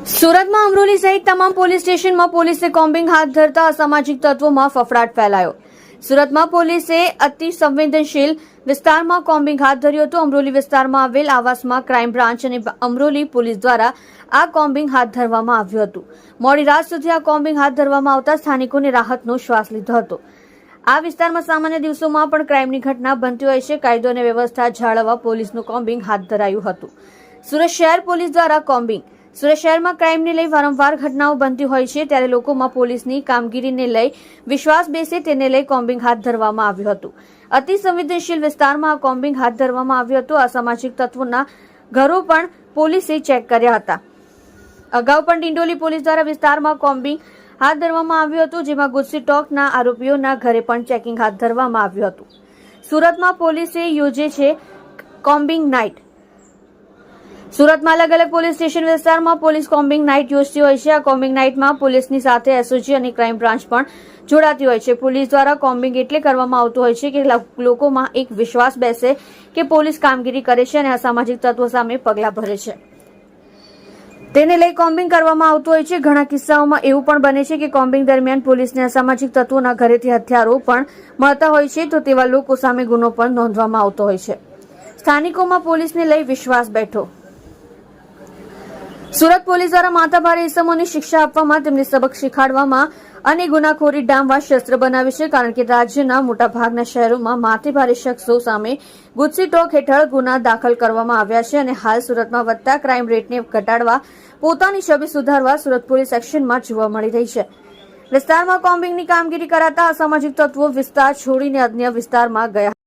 સુરતમાં અમરોલી સહિત તમામ પોલીસ સ્ટેશનમાં પોલીસે કોમ્બિંગ હાથ ધરતા અસામાજિક તત્વોમાં ફફડાટ ફેલાયો. સુરતમાં પોલીસે અતિ સંવેદનશીલ વિસ્તારમાં કોમ્બિંગ હાથ ધર્યું હતું. અમરોલી વિસ્તારમાં આવેલ આવાસમાં ક્રાઇમ બ્રાન્ચ અને અમરોલી પોલીસ દ્વારા આ કોમ્બિંગ હાથ ધરવામાં આવ્યું હતું. મોડી રાત સુધી આ કોમ્બિંગ હાથ ધરવામાં આવતા સ્થાનિકોને રાહતનો શ્વાસ લીધો હતો. આ વિસ્તારમાં સામાન્ય દિવસોમાં પણ ક્રાઇમની ઘટના બનતી હોય છે. કાયદો અને વ્યવસ્થા જાળવવા પોલીસનું કોમ્બિંગ હાથ ધરાયું હતું. સુરત શહેર પોલીસ દ્વારા કોમ્બિંગ. સુરત શહેરમાં ક્રાઇમને લઈ વારંવાર ઘટનાઓ બનતી હોય છે, ત્યારે લોકોમાં પોલીસની કામગીરીને લઈ વિશ્વાસ બેસે તેને લઈ કોમ્બિંગ હાથ ધરવામાં આવ્યું હતું. અતિ સંવેદનશીલ વિસ્તારમાં આ કોમ્બિંગ હાથ ધરવામાં આવ્યું હતું. અસામાજિક તત્વોના ઘરો પણ પોલીસે ચેક કર્યા હતા. અગાઉ પણ ડિંડોલી પોલીસ દ્વારા વિસ્તારમાં કોમ્બિંગ હાથ ધરવામાં આવ્યું હતું, જેમાં ગુજસી ટોકના આરોપીઓના ઘરે પણ ચેકિંગ હાથ ધરવામાં આવ્યું હતું. સુરતમાં પોલીસે યોજે છે કોમ્બિંગ નાઇટ. સુરતમાં અલગ અલગ પોલીસ સ્ટેશન વિસ્તારમાં પોલીસ કોમ્બિંગ નાઇટ યોજતી હોય છે. આ કોમ્બિંગ નાઇટમાં પોલીસની સાથે એસઓજી અને ક્રાઇમ બ્રાન્ચ પણ જોડાતી હોય છે. પોલીસ દ્વારા કોમ્બિંગ એટલે કરવામાં આવતું હોય છે કે લોકોમાં એક વિશ્વાસ બેસે કે પોલીસ કામગીરી કરે છે અને અસામાજિક તત્વો સામે પગલાં ભરે છે. તેને લઈ કોમ્બિંગ કરવામાં આવતું હોય છે. ઘણા કિસ્સાઓમાં એવું પણ બને છે કે કોમ્બિંગ દરમિયાન પોલીસને અસામાજિક તત્વોના ઘરેથી હથિયારો પણ મળતા હોય છે, તો તેવા લોકો સામે ગુનો પણ નોંધવામાં આવતો હોય છે. સ્થાનિકોમાં પોલીસને લઈ વિશ્વાસ બેઠો. સુરત પોલીસ દ્વારા માથાભારે ઇસમોની શિક્ષા આપવામાં, તેમને સબક શીખવાડવામાં અને ગુનાખોરી ડામવા શસ્ત્ર બનાવે છે, કારણ કે રાજ્યના મોટાભાગના શહેરોમાં માથાભારે શખ્સો સામે ગુજસી ટોક હેઠળ ગુના દાખલ કરવામાં આવ્યા છે અને હાલ સુરતમાં વધતા ક્રાઇમ રેટને ઘટાડવા, પોતાની છબી સુધારવા સુરત પોલીસ એક્શનમાં જોવા મળી રહી છે. વિસ્તારમાં કોમ્બિંગની કામગીરી કરાતા અસામાજિક તત્વો વિસ્તાર છોડીને અન્ય વિસ્તારમાં ગયા.